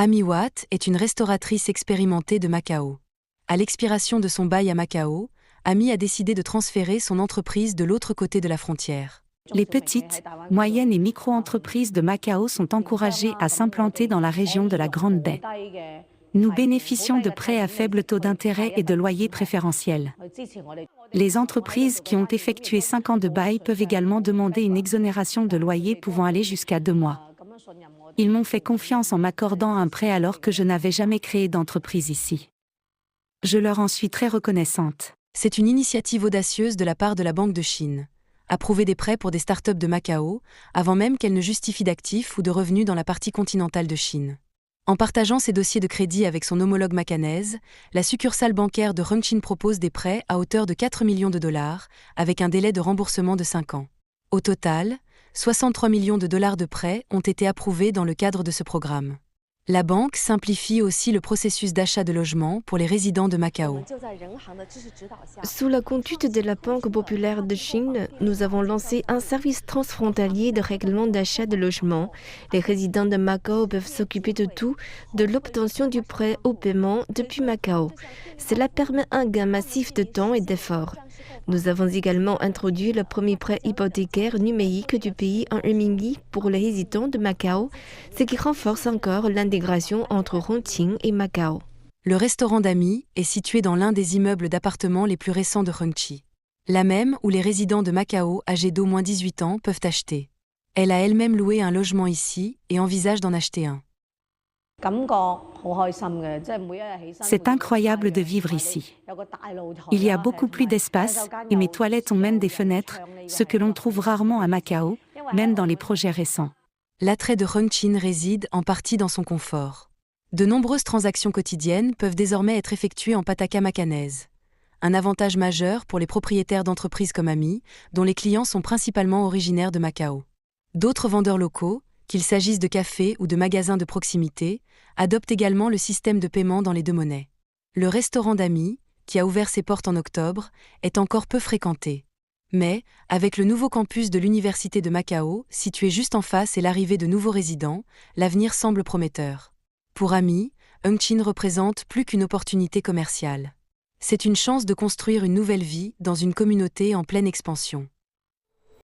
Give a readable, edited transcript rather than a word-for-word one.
Amy Watt est une restauratrice expérimentée de Macao. À l'expiration de son bail à Macao, Amy a décidé de transférer son entreprise de l'autre côté de la frontière. Les petites, moyennes et micro-entreprises de Macao sont encouragées à s'implanter dans la région de la Grande Baie. Nous bénéficions de prêts à faible taux d'intérêt et de loyers préférentiels. Les entreprises qui ont effectué 5 ans de bail peuvent également demander une exonération de loyer pouvant aller jusqu'à 2 mois. Ils m'ont fait confiance en m'accordant un prêt alors que je n'avais jamais créé d'entreprise ici. Je leur en suis très reconnaissante. C'est une initiative audacieuse de la part de la Banque de Chine. Approuver des prêts pour des startups de Macao, avant même qu'elles ne justifient d'actifs ou de revenus dans la partie continentale de Chine. En partageant ses dossiers de crédit avec son homologue macanaise, la succursale bancaire de Hongqin propose des prêts à hauteur de 4 millions de dollars, avec un délai de remboursement de 5 ans. Au total, 63 millions de dollars de prêts ont été approuvés dans le cadre de ce programme. La banque simplifie aussi le processus d'achat de logements pour les résidents de Macao. Sous la conduite de la Banque populaire de Chine, nous avons lancé un service transfrontalier de règlement d'achat de logements. Les résidents de Macao peuvent s'occuper de tout, de l'obtention du prêt au paiement depuis Macao. Cela permet un gain massif de temps et d'efforts. Nous avons également introduit le premier prêt hypothécaire numérique du pays en renminbi pour les résidents de Macao, ce qui renforce encore l'intégration entre Hongqin et Macao. Le restaurant d'Amy est situé dans l'un des immeubles d'appartements les plus récents de Hongqin. Là même où les résidents de Macao âgés d'au moins 18 ans peuvent acheter. Elle a elle-même loué un logement ici et envisage d'en acheter un. C'est incroyable de vivre ici. Il y a beaucoup plus d'espace et mes toilettes ont même des fenêtres, ce que l'on trouve rarement à Macao, même dans les projets récents. L'attrait de Hongqin réside en partie dans son confort. De nombreuses transactions quotidiennes peuvent désormais être effectuées en pataka macanaise. Un avantage majeur pour les propriétaires d'entreprises comme Amy, dont les clients sont principalement originaires de Macao. D'autres vendeurs locaux, qu'il s'agisse de cafés ou de magasins de proximité, adoptent également le système de paiement dans les deux monnaies. Le restaurant d'Amy, qui a ouvert ses portes en octobre, est encore peu fréquenté. Mais, avec le nouveau campus de l'Université de Macao, situé juste en face et l'arrivée de nouveaux résidents, l'avenir semble prometteur. Pour Amy, Hongqin représente plus qu'une opportunité commerciale. C'est une chance de construire une nouvelle vie dans une communauté en pleine expansion.